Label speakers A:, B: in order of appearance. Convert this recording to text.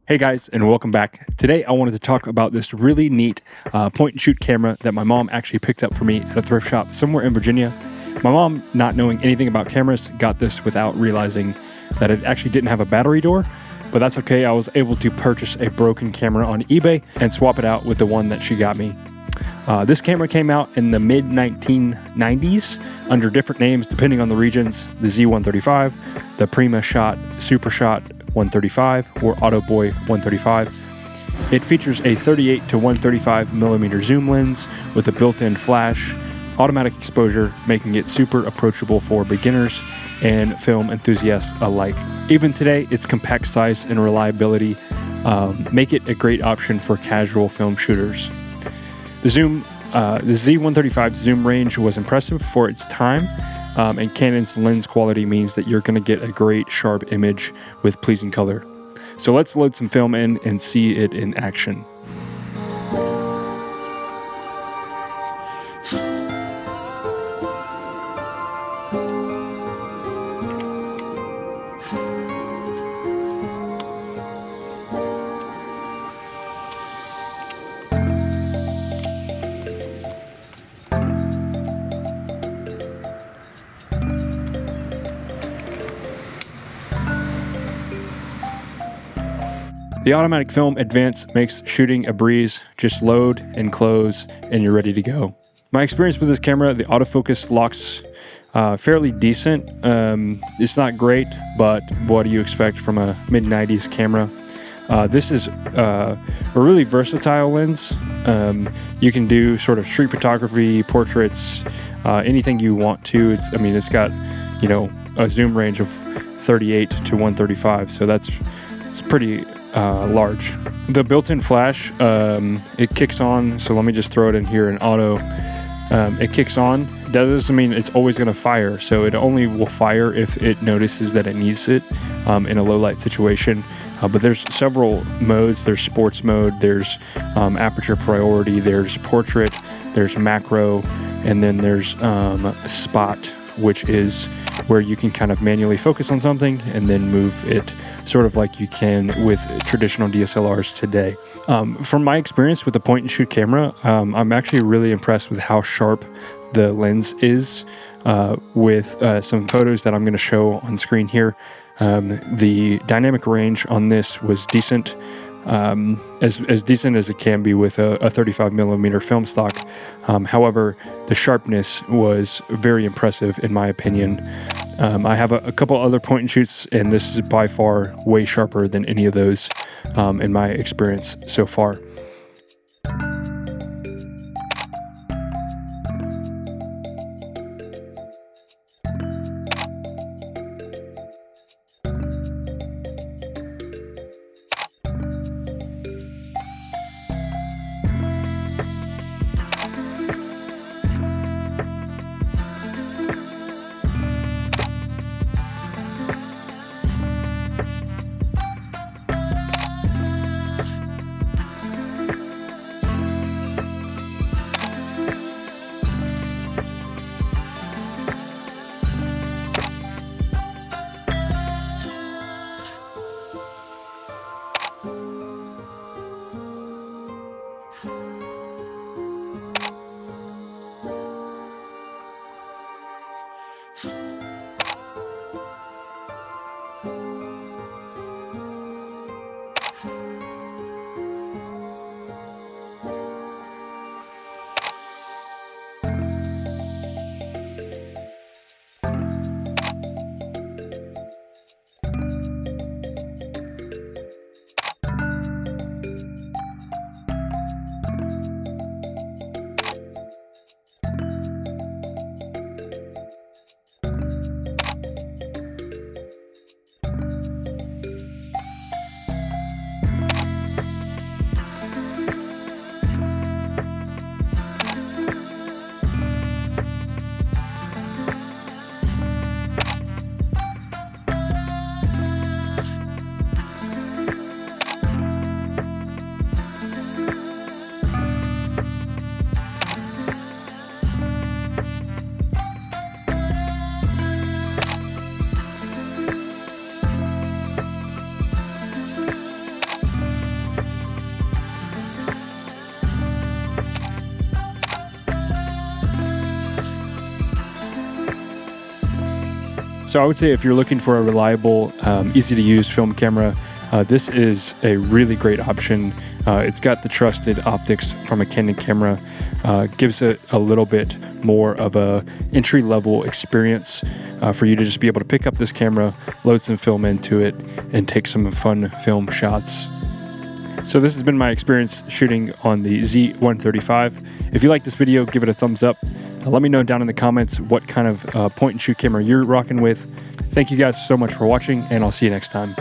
A: Hey guys, and welcome back. Today I wanted to talk about this really neat point and shoot camera that my mom actually picked up for me at a thrift shop somewhere in Virginia. My mom, not knowing anything about cameras, got this without realizing that it actually didn't have a battery door, but that's okay. I was able to purchase a broken camera on eBay and swap it out with the one that she got me. This camera came out in the mid 1990s under different names depending on the regions: the Z135, the Prima Shot, Super Shot 135, or Auto Boy 135. It features a 38 to 135 millimeter zoom lens with a built-in flash, automatic exposure, making it super approachable for beginners and film enthusiasts alike. Even today, its compact size and reliability make it a great option for casual film shooters. The Z135's zoom range was impressive for its time, and Canon's lens quality means that you're going to get a great sharp image with pleasing color. So let's load some film in and see it in action. The automatic film advance makes shooting a breeze. Just load and close and you're ready to go. My experience with this camera, the autofocus locks fairly decent. It's not great, but what do you expect from a mid-90s camera? This is a really versatile lens. You can do sort of street photography, portraits, anything you want to. It's got, a zoom range of 38 to 135, so it's pretty large. The built-in flash, it kicks on, so let me just throw it in here in auto. It kicks on. That doesn't mean it's always going to fire, so it only will fire if it notices that it needs it in a low light situation. But there's several modes. There's sports mode, there's aperture priority, there's portrait, there's macro, and then there's spot, which is where you can kind of manually focus on something and then move it sort of like you can with traditional DSLRs today. From my experience with the point and shoot camera, I'm actually really impressed with how sharp the lens is with some photos that I'm going to show on screen here. The dynamic range on this was decent, as decent as it can be with a 35 millimeter film stock. However, the sharpness was very impressive in my opinion. I have a couple other point and shoots, and this is by far way sharper than any of those in my experience so far. So I would say if you're looking for a reliable, easy to use film camera, this is a really great option. It's got the trusted optics from a Canon camera, gives it a little bit more of a entry-level experience for you to just be able to pick up this camera, load some film into it, and take some fun film shots. So this has been my experience shooting on the Z135. If you like this video, give it a thumbs up. Let me know down in the comments what kind of point and shoot camera you're rocking with. Thank you guys so much for watching, and I'll see you next time.